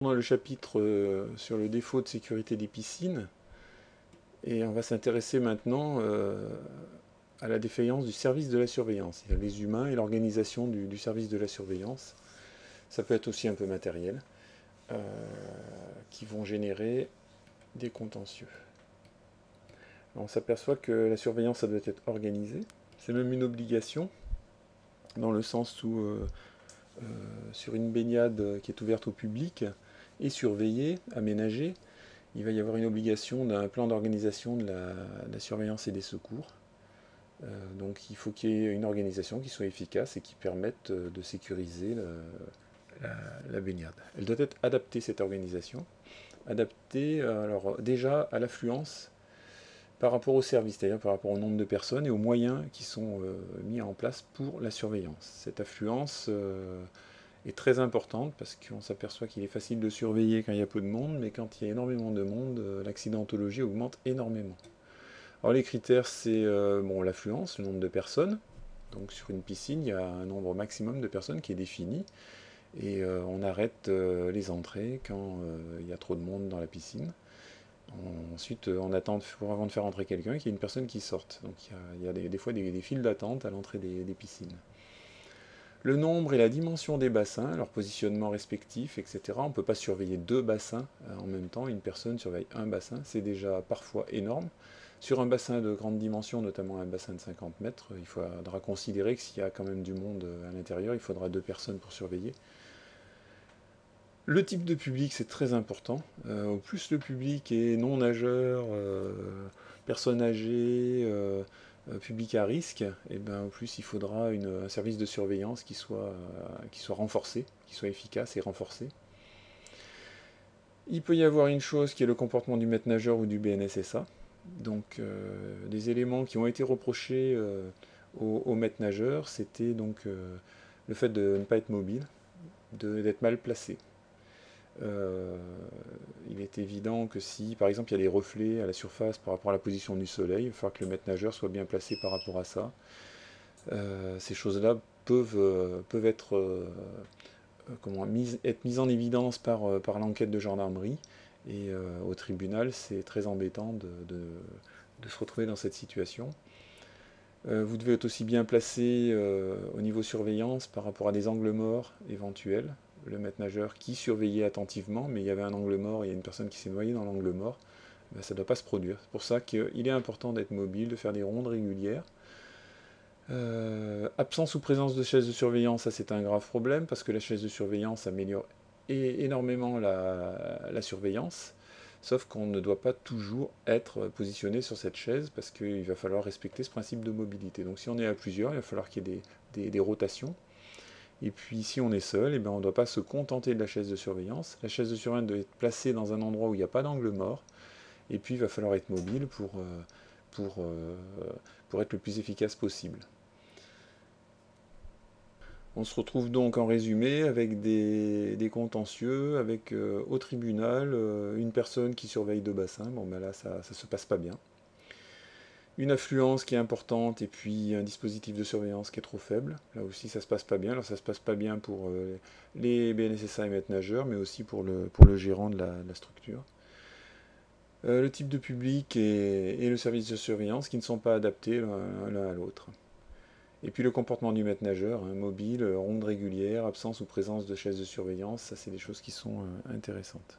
Dans le chapitre sur le défaut de sécurité des piscines, et on va s'intéresser maintenant à la défaillance du service de la surveillance. Il y a les humains et l'organisation du service de la surveillance. Ça peut être aussi un peu matériel, euh, qui vont générer des contentieux. Alors, on s'aperçoit que la surveillance, ça doit être organisé. C'est même une obligation, dans le sens où sur une baignade qui est ouverte au public et surveillée, aménagée, il va y avoir une obligation d'un plan d'organisation de la surveillance et des secours. Donc il faut qu'il y ait une organisation qui soit efficace et qui permette de sécuriser la baignade. Elle doit être adaptée, cette organisation, adaptée alors, déjà à l'affluence par rapport au service, c'est-à-dire par rapport au nombre de personnes et aux moyens qui sont mis en place pour la surveillance. Cette affluence est très importante parce qu'on s'aperçoit qu'il est facile de surveiller quand il y a peu de monde, mais quand il y a énormément de monde, l'accidentologie augmente énormément. Alors les critères, c'est bon, l'affluence, le nombre de personnes. Donc sur une piscine, il y a un nombre maximum de personnes qui est défini et on arrête les entrées quand il y a trop de monde dans la piscine. Ensuite, on attend avant de faire entrer quelqu'un qu'il y ait une personne qui sorte. Donc il y a des fois des files d'attente à l'entrée des piscines. Le nombre et la dimension des bassins, leur positionnement respectif, etc. On ne peut pas surveiller deux bassins en même temps. Une personne surveille un bassin, c'est déjà parfois énorme. Sur un bassin de grande dimension, notamment un bassin de 50 mètres, il faudra considérer que s'il y a quand même du monde à l'intérieur, il faudra deux personnes pour surveiller. Le type de public, c'est très important. Au plus le public est non nageur, personnes âgées, public à risque, et ben, au plus il faudra un service de surveillance qui soit renforcé, qui soit efficace et renforcé. Il peut y avoir une chose qui est le comportement du maître nageur ou du BNSSA. Donc des éléments qui ont été reprochés au maître nageur, c'était donc le fait de ne pas être mobile, d'être mal placé. Il est évident que si, par exemple, il y a des reflets à la surface par rapport à la position du soleil, il va falloir que le maître nageur soit bien placé par rapport à ça. Ces choses-là peuvent être, être mises en évidence par l'enquête de gendarmerie. Et au tribunal, c'est très embêtant de se retrouver dans cette situation. Vous devez être aussi bien placé au niveau surveillance par rapport à des angles morts éventuels. Le maître nageur qui surveillait attentivement, mais il y avait un angle mort et il y a une personne qui s'est noyée dans l'angle mort, ben, ça ne doit pas se produire. C'est pour ça qu'il est important d'être mobile, de faire des rondes régulières. Absence ou présence de chaise de surveillance, ça c'est un grave problème parce que la chaise de surveillance améliore énormément la surveillance. Sauf qu'on ne doit pas toujours être positionné sur cette chaise parce qu'il va falloir respecter ce principe de mobilité. Donc si on est à plusieurs, il va falloir qu'il y ait des rotations. Et puis si on est seul, eh ben, on ne doit pas se contenter de la chaise de surveillance. La chaise de surveillance doit être placée dans un endroit où il n'y a pas d'angle mort. Et puis il va falloir être mobile pour, euh, pour être le plus efficace possible. On se retrouve donc en résumé avec des contentieux, avec au tribunal une personne qui surveille deux bassins. Bon ben là ça se passe pas bien. Une affluence qui est importante et puis un dispositif de surveillance qui est trop faible. Là aussi ça se passe pas bien. Alors ça se passe pas bien pour les BNSSA et maîtres nageurs, mais aussi pour le gérant de la structure. Le type de public et le service de surveillance qui ne sont pas adaptés l'un à l'autre. Et puis le comportement du maître nageur, hein, mobile, ronde régulière, absence ou présence de chaise de surveillance, ça c'est des choses qui sont intéressantes.